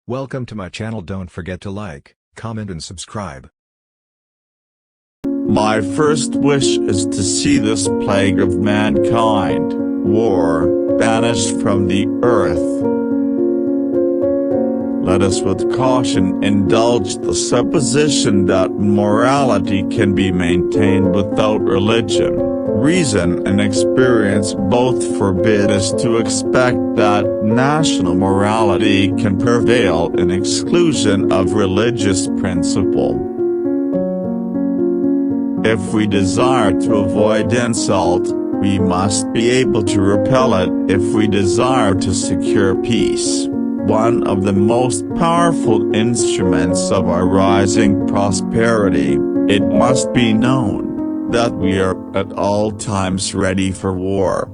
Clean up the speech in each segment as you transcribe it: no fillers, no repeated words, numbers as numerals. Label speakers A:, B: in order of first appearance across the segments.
A: Welcome to my channel. Don't forget to like, comment and subscribe.
B: My first wish is to see this plague of mankind, war, banished from the earth. Let us with caution indulge the supposition that morality can be maintained without religion. Reason and experience both forbid us to expect that national morality can prevail in exclusion of religious principle. If we desire to avoid insult, we must be able to repel it if we desire to secure peace. One of the most powerful instruments of our rising prosperity, it must be known that we are at all times ready for war.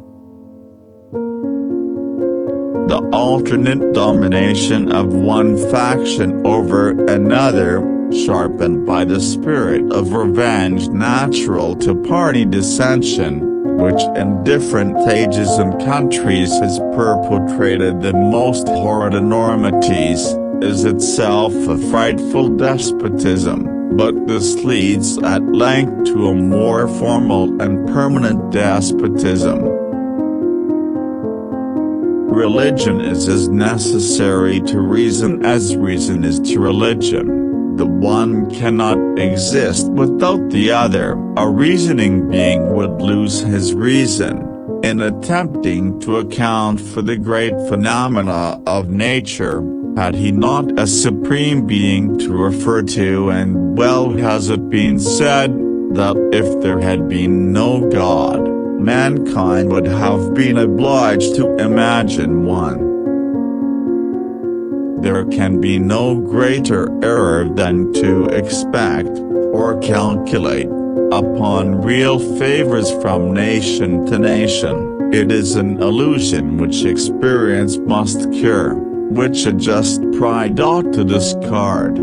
B: The alternate domination of one faction over another, sharpened by the spirit of revenge natural to party dissension, which in different ages and countries has perpetrated the most horrid enormities, is itself a frightful despotism. But this leads at length to a more formal and permanent despotism. Religion is as necessary to reason as reason is to religion. The one cannot exist without the other. A reasoning being would lose his reason in attempting to account for the great phenomena of nature, had he not a supreme being to refer to, and well has it been said, that if there had been no God, mankind would have been obliged to imagine one. There can be no greater error than to expect, or calculate, upon real favors from nation to nation. It is an illusion which experience must cure, which a just pride ought to discard.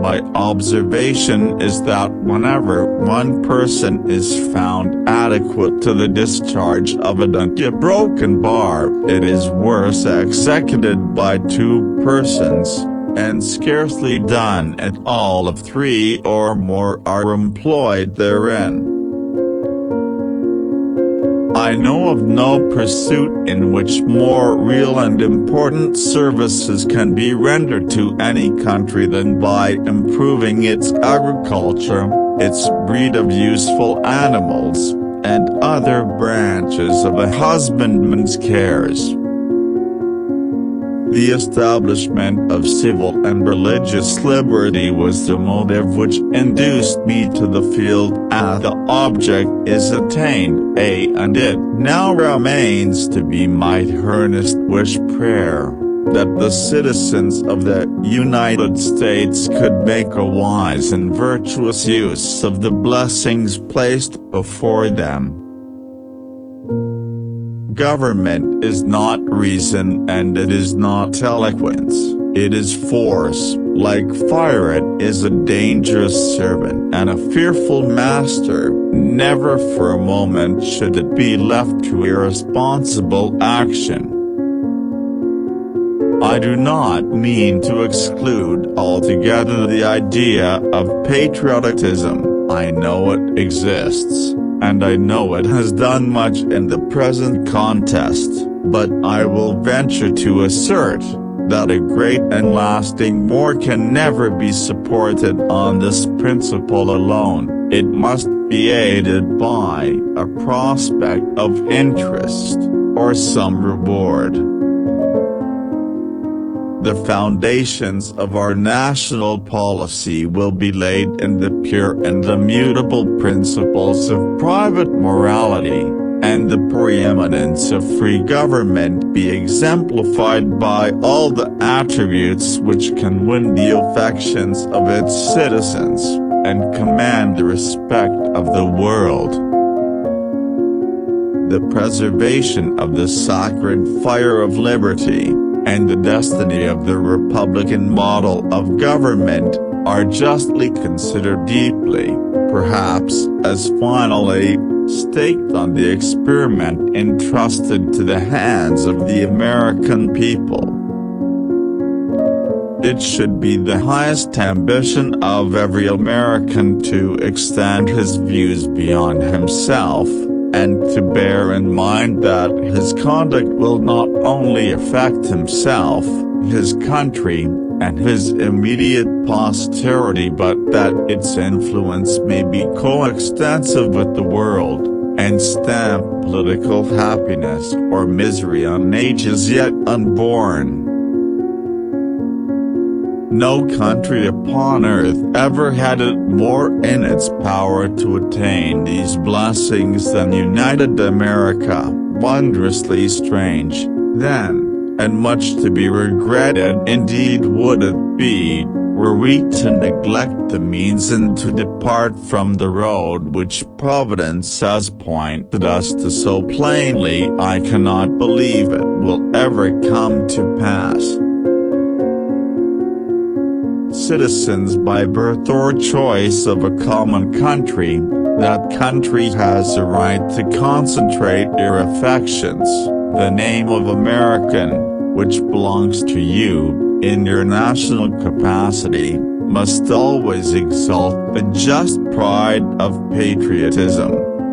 B: My observation is that whenever one person is found adequate to the discharge of a broken bar, it is worse executed by two persons, and scarcely done at all if three or more are employed therein. I know of no pursuit in which more real and important services can be rendered to any country than by improving its agriculture, its breed of useful animals, and other branches of a husbandman's cares. The establishment of civil and religious liberty was the motive which induced me to the field, and the object is attained, and it now remains to be my earnest wish prayer, that the citizens of the United States could make a wise and virtuous use of the blessings placed before them. Government is not reason and it is not eloquence, it is force. Like fire, it is a dangerous servant and a fearful master. Never for a moment should it be left to irresponsible action. I do not mean to exclude altogether the idea of patriotism. I know it exists, and I know it has done much in the present contest, but I will venture to assert that a great and lasting war can never be supported on this principle alone. It must be aided by a prospect of interest, or some reward. The foundations of our national policy will be laid in the pure and immutable principles of private morality, and the preeminence of free government be exemplified by all the attributes which can win the affections of its citizens, and command the respect of the world. The preservation of the sacred fire of liberty, and the destiny of the Republican model of government, are justly considered deeply, perhaps as finally staked on the experiment entrusted to the hands of the American people. It should be the highest ambition of every American to extend his views beyond himself, and to bear in mind that his conduct will not only affect himself, his country, and his immediate posterity, but that its influence may be coextensive with the world, and stamp political happiness or misery on ages yet unborn. No country upon earth ever had it more in its power to attain these blessings than United America. Wondrously strange, then, and much to be regretted indeed would it be, were we to neglect the means and to depart from the road which Providence has pointed us to so plainly. I cannot believe it will ever come to pass. Citizens by birth or choice of a common country, that country has a right to concentrate their affections. The name of American, which belongs to you, in your national capacity, must always exalt the just pride of patriotism,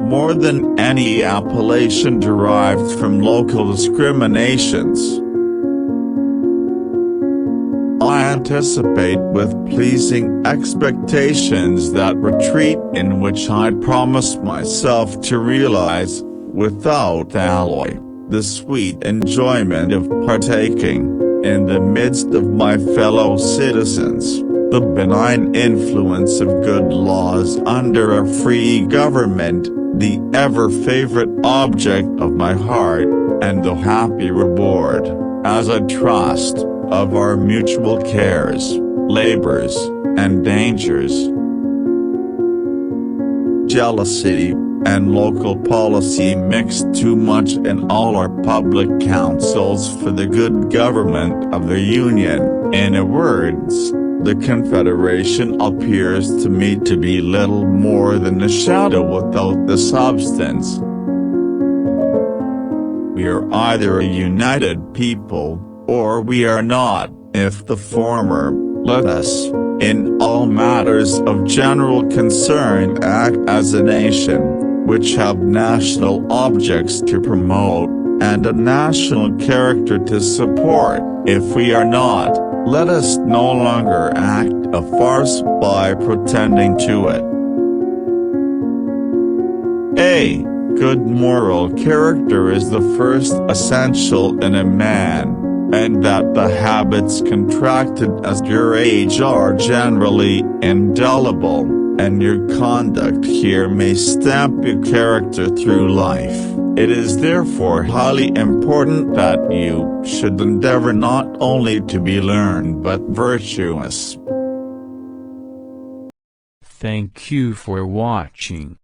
B: more than any appellation derived from local discriminations. I anticipate with pleasing expectations that retreat in which I promised myself to realize, without alloy, the sweet enjoyment of partaking, in the midst of my fellow citizens, the benign influence of good laws under a free government, the ever-favorite object of my heart, and the happy reward, as I trust, of our mutual cares, labors, and dangers. Jealousy and local policy mix too much in all our public councils for the good government of the Union. In other words, the Confederation appears to me to be little more than a shadow without the substance. We are either a united people, or we are not. If the former, let us, in all matters of general concern, act as a nation, which have national objects to promote, and a national character to support. If we are not, let us no longer act a farce by pretending to it. A good moral character is the first essential in a man, and that the habits contracted as your age are generally indelible, and your conduct here may stamp your character through life. It is therefore highly important that you should endeavor not only to be learned but virtuous.
C: Thank you for watching.